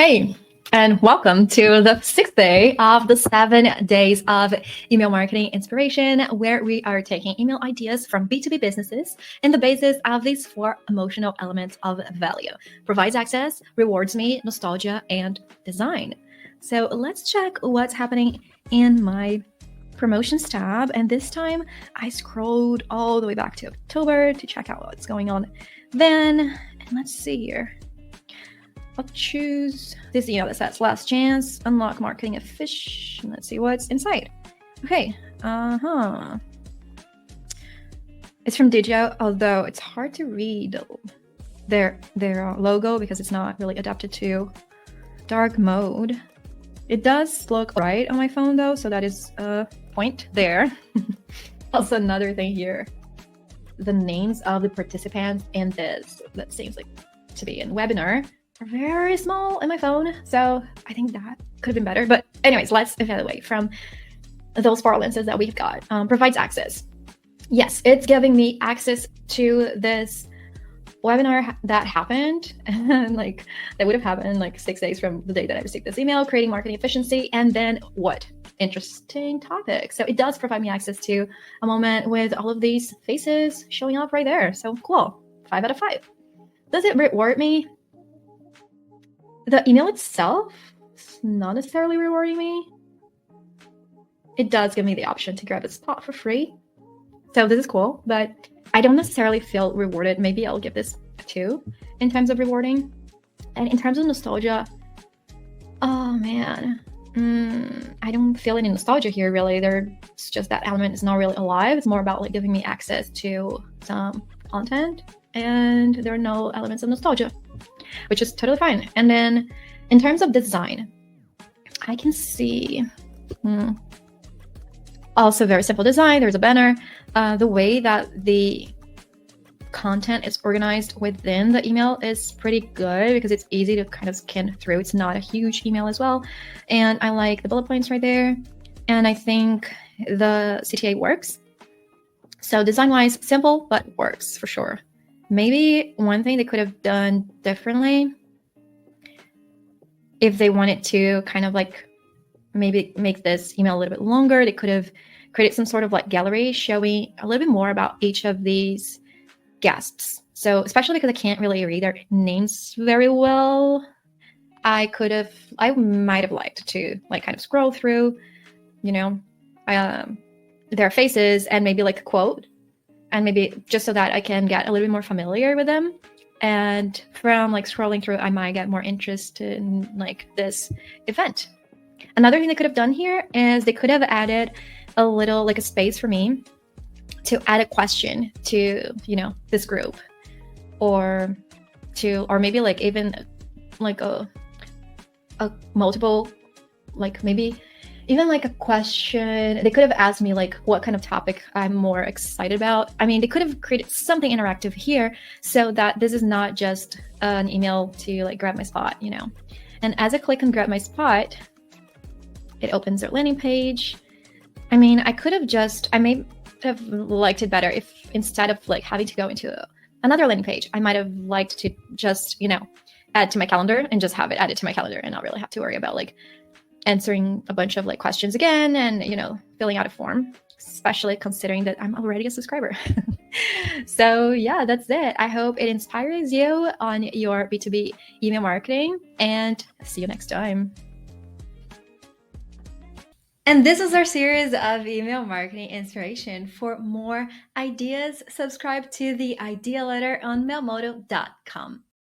Hey, and welcome to the sixth day of the 7 days of email marketing inspiration, where we are taking email ideas from B2B businesses in the basis of these 4 emotional elements of value: provides access, rewards me, nostalgia, and design. So let's check what's happening in my promotions tab. And this time I scrolled all the way back to October to check out what's going on then. And let's see here. I'll choose this email that says last chance, unlock marketing efficient. Let's see what's inside. Okay. It's from Digio, although it's hard to read their logo because it's not really adapted to dark mode. It does look right on my phone though, so that is a point there. Also, another thing here, the names of the participants in this, that seems like to be in webinar, are very small in my phone, so I think that could have been better. But anyways, let's evaluate from those 4 lenses that we've got. Provides access. Yes, it's giving me access to this webinar that happened, and like that would have happened like 6 days from the day that I received this email, creating marketing efficiency, and then what? Interesting topic. So it does provide me access to a moment with all of these faces showing up right there. So cool. 5 out of 5. Does it reward me? The email itself is not necessarily rewarding me. It does give me the option to grab a spot for free. So this is cool, but I don't necessarily feel rewarded. Maybe I'll give this a 2 in terms of rewarding. And in terms of nostalgia, oh man, I don't feel any nostalgia here really. It's just that element is not really alive. It's more about like giving me access to some content, and there are no elements of nostalgia, which is totally fine. And then in terms of design, I can see also very simple design. There's a banner. The way that the content is organized within the email is pretty good because it's easy to kind of scan through. It's not a huge email as well. And I like the bullet points right there. And I think the CTA works. So design-wise, simple, but works for sure. Maybe one thing they could have done differently, if they wanted to kind of like maybe make this email a little bit longer, they could have created some sort of like gallery showing a little bit more about each of these guests. So especially because I can't really read their names very well, I might have liked to like kind of scroll through, their faces and maybe like a quote, and maybe just so that I can get a little bit more familiar with them. And from like scrolling through, I might get more interested in like this event. Another thing they could have done here is they could have added a little like a space for me to add a question to, this group, or maybe like even like a multiple, like maybe even like a question. They could have asked me like what kind of topic I'm more excited about. I mean, they could have created something interactive here so that this is not just an email to like grab my spot, And as I click on grab my spot, it opens their landing page. I mean, I may have liked it better if instead of like having to go into another landing page, I might have liked to just, add to my calendar and just have it added to my calendar and not really have to worry about like answering a bunch of like questions again and, filling out a form, especially considering that I'm already a subscriber. So yeah, that's it. I hope it inspires you on your B2B email marketing, and see you next time. And this is our series of email marketing inspiration. For more ideas, subscribe to the idea letter on mailmodo.com.